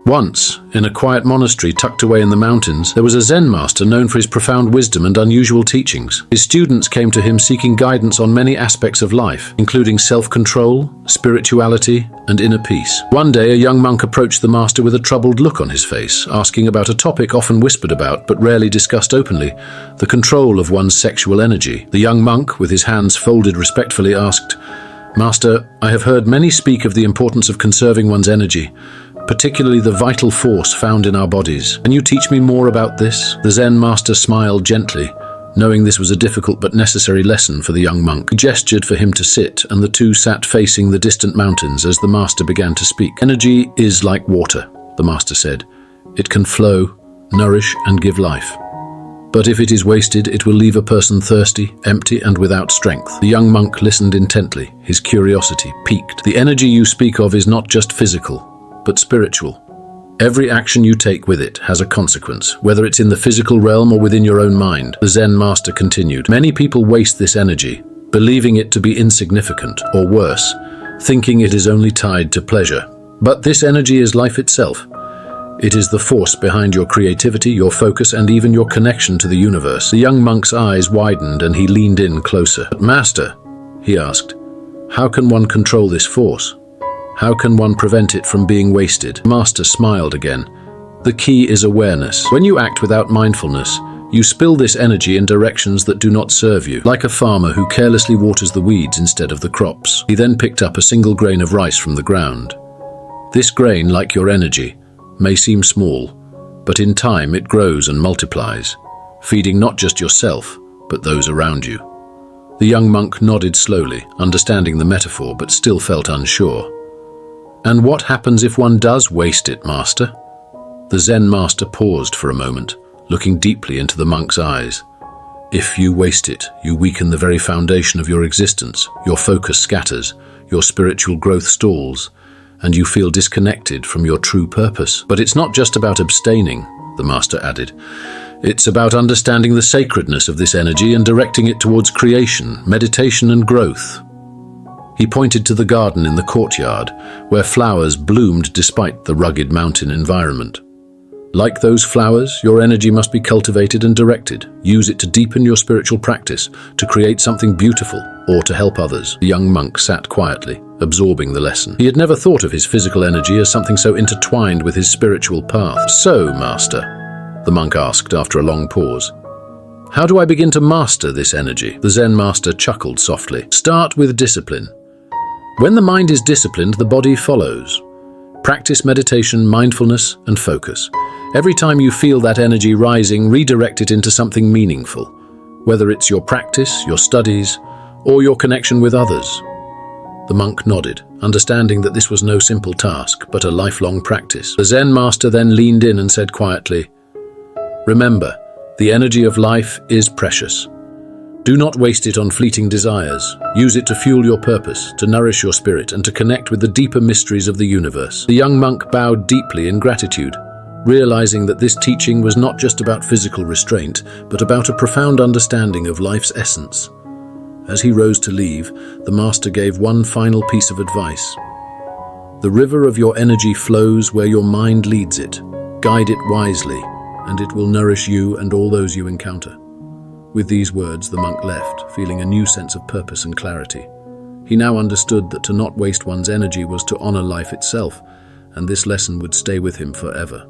Once, in a quiet monastery tucked away in the mountains, there was a Zen master known for his profound wisdom and unusual teachings. His students came to him seeking guidance on many aspects of life, including self-control, spirituality, and inner peace. One day, a young monk approached the master with a troubled look on his face, asking about a topic often whispered about but rarely discussed openly: the control of one's sexual energy. The young monk, with his hands folded respectfully, asked, "Master, I have heard many speak of the importance of conserving one's energy, particularly the vital force found in our bodies. Can you teach me more about this?" The Zen master smiled gently, knowing this was a difficult but necessary lesson for the young monk. He gestured for him to sit, and the two sat facing the distant mountains as the master began to speak. "Energy is like water," the master said. "It can flow, nourish, and give life. But if it is wasted, it will leave a person thirsty, empty, and without strength." The young monk listened intently, his curiosity piqued. "The energy you speak of is not just physical, but spiritual. Every action you take with it has a consequence, whether it's in the physical realm or within your own mind." The Zen master continued, "Many people waste this energy, believing it to be insignificant, or worse, thinking it is only tied to pleasure. But this energy is life itself. It is the force behind your creativity, your focus, and even your connection to the universe." The young monk's eyes widened and he leaned in closer. "But Master," he asked, "how can one control this force? How can one prevent it from being wasted?" The master smiled again. "The key is awareness. When you act without mindfulness, you spill this energy in directions that do not serve you, like a farmer who carelessly waters the weeds instead of the crops. He then picked up a single grain of rice from the ground. This grain, like your energy, may seem small, but in time it grows and multiplies, feeding not just yourself, but those around you." The young monk nodded slowly, understanding the metaphor, but still felt unsure. "And what happens if one does waste it, Master?" The Zen master paused for a moment, looking deeply into the monk's eyes. "If you waste it, you weaken the very foundation of your existence. Your focus scatters, your spiritual growth stalls, and you feel disconnected from your true purpose. But it's not just about abstaining," the master added. "It's about understanding the sacredness of this energy and directing it towards creation, meditation, and growth." He pointed to the garden in the courtyard, where flowers bloomed despite the rugged mountain environment. "Like those flowers, your energy must be cultivated and directed. Use it to deepen your spiritual practice, to create something beautiful, or to help others." The young monk sat quietly, absorbing the lesson. He had never thought of his physical energy as something so intertwined with his spiritual path. "So, Master," the monk asked after a long pause, "how do I begin to master this energy?" The Zen master chuckled softly. "Start with discipline. When the mind is disciplined, the body follows. Practice meditation, mindfulness, and focus. Every time you feel that energy rising, redirect it into something meaningful, whether it's your practice, your studies, or your connection with others." The monk nodded, understanding that this was no simple task, but a lifelong practice. The Zen master then leaned in and said quietly, "Remember, the energy of life is precious. Do not waste it on fleeting desires. Use it to fuel your purpose, to nourish your spirit, and to connect with the deeper mysteries of the universe." The young monk bowed deeply in gratitude, realizing that this teaching was not just about physical restraint, but about a profound understanding of life's essence. As he rose to leave, the master gave one final piece of advice. "The river of your energy flows where your mind leads it. Guide it wisely, and it will nourish you and all those you encounter." With these words, the monk left, feeling a new sense of purpose and clarity. He now understood that to not waste one's energy was to honor life itself, and this lesson would stay with him forever.